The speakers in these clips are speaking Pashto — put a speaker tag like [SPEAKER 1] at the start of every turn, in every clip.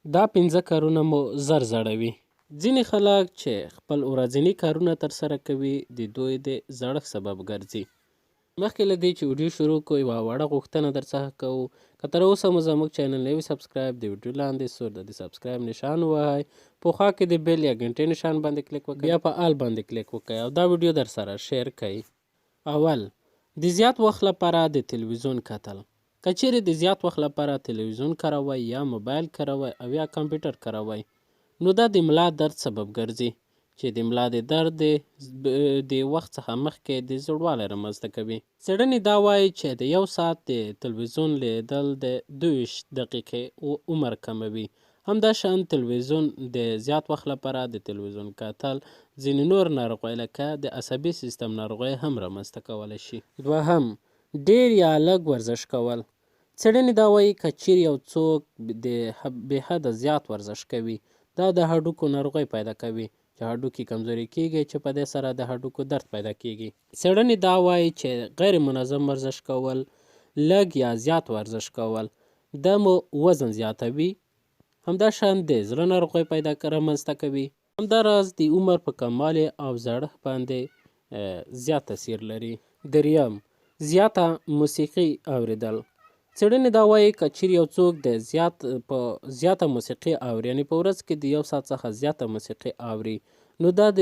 [SPEAKER 1] دا 5 کارونه مو زر زړوي. ځینې خلک چې خپل ورځني کارونه ترسره کوي د دوی د زړښت سبب ګرځي. مخکې له دې چې ویډیو شروع کړو یوه وړه غوښتنه درڅخه کوو، که تر اوسه مو زموږ چینل نه وي سبسکرایب، د ویډیو لاندې سور د سبسکرایب نشان ووهئ، په خوا کې د بیل یا ګنټې نشان باندې کلیک وکړئ، بیا په آل باندې کلیک وکړئ او دا ویډیو در سره شیر کړئ. اول، د زیات وخت لپاره د تلویزیون کتل. که چیرې د زیات وخت لپاره تلویزیون کاروئ یا موبایل کاروئ او یا کمپیوټر کاروئ، نو دا د ملا درد سبب ګرځي چې د ملا د درد د وخت څخه مخکې د زوړوالی رامنځته کوي. څېړنې دا وایي چې د 1 ساعت د تلویزیون لیدل د 22 دقیقې عمر کموي. همداشان تلویزیون د زیات وخت لپاره د تلویزیون کتل ځینې نور ناروغۍ لکه د عصبي سیستم ناروغۍ هم رامنځته کولی شي. دوهم، ډیر یا لږ ورزش کول. څېړنې دا وایي که چیرې یو څوک د بې حده زیات ورزش کوي، دا د هډوکو ناروغۍ پیدا کوي چې هډوکي کمزوري کیږي چې په دې سره د هډوکو درد پیدا کیږي. څېړنې دا وایي چې غیر منظم ورزش کول، لږ یا زیات ورزش کول د مو وزن زیاتوي، همداشان د زړه ناروغۍ رامنځته کوي، همداراز د عمر په کموالي او زړښت باندې زیات تاثیر لري. دریم، زیاته موسیقي اوریدل. څېړنې دا وایي که چیرې یو څوک زیاته موسیقي اوري، یعنې په ورځ کې د 1 ساعت څخه زیاته موسیقي اوري، نو دا د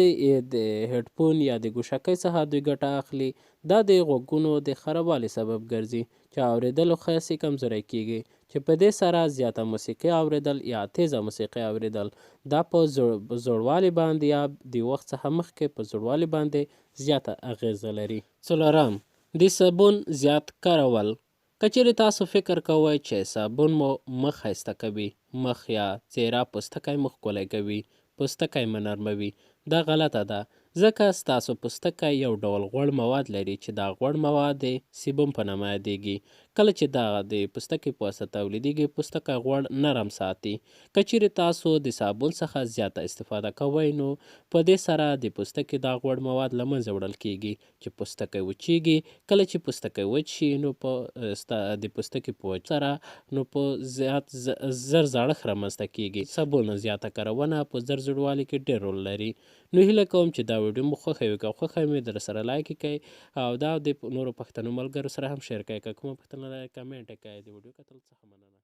[SPEAKER 1] هیډفون یا د ګوشکۍ څخه دوی ګټه اخلي. دا د غوږونو د خرابوالي سبب ګرځي چې اورېدلو ښه کمزوری کیږي، چې په دې سره زیاته موسیقي اوریدل یا تیزه موسیقي اوریدل دا په زوړوالي باندې یا د وخت څخه مخکې په زوړوالي باندې زیاته اغیزه لري. څلورم، د صابون زیات کارول. که چیرې تاسو فکر کوئ چې صابون مو مخ ښایسته کوي، مخ یا څیره پوستکی مو ښکلی کوي، پوستکی مو نرموي، دا غلطه ده، ځکه ستاسو پوستکی یو ډول غوړ مواد لري چې دا غوړ مواد د سیبوم په نامه یادیږي. کله چې دا د پوستکي په واسطه تولیدیږي، پوستکی غوړ نرم ساتي. که چیرې تاسو د صابون څخه زیاته استفاده کوئ، نو په دې سره د پوستکي دا غوړ مواد له منځه وړل کیږي چې پوستکی وچیږي. کله چې پوستکی وچ شي، نو د پوستکي په وچ سره نو په زر زړښت رامنځته کیږي. صابون زیاته کارونه په زر زوړوالي کې ډېر رول لري. نو هیله کوم چې دا ویډیو مو خوښوي، که خوښه مې در سره لایک کړئ او دا د نورو پښتنو ملګرو سره هم شیر کړئ. که کومه پوښتنه لرئ کمنټ یې کړئ. د ویډیو کتلو څخه مننه.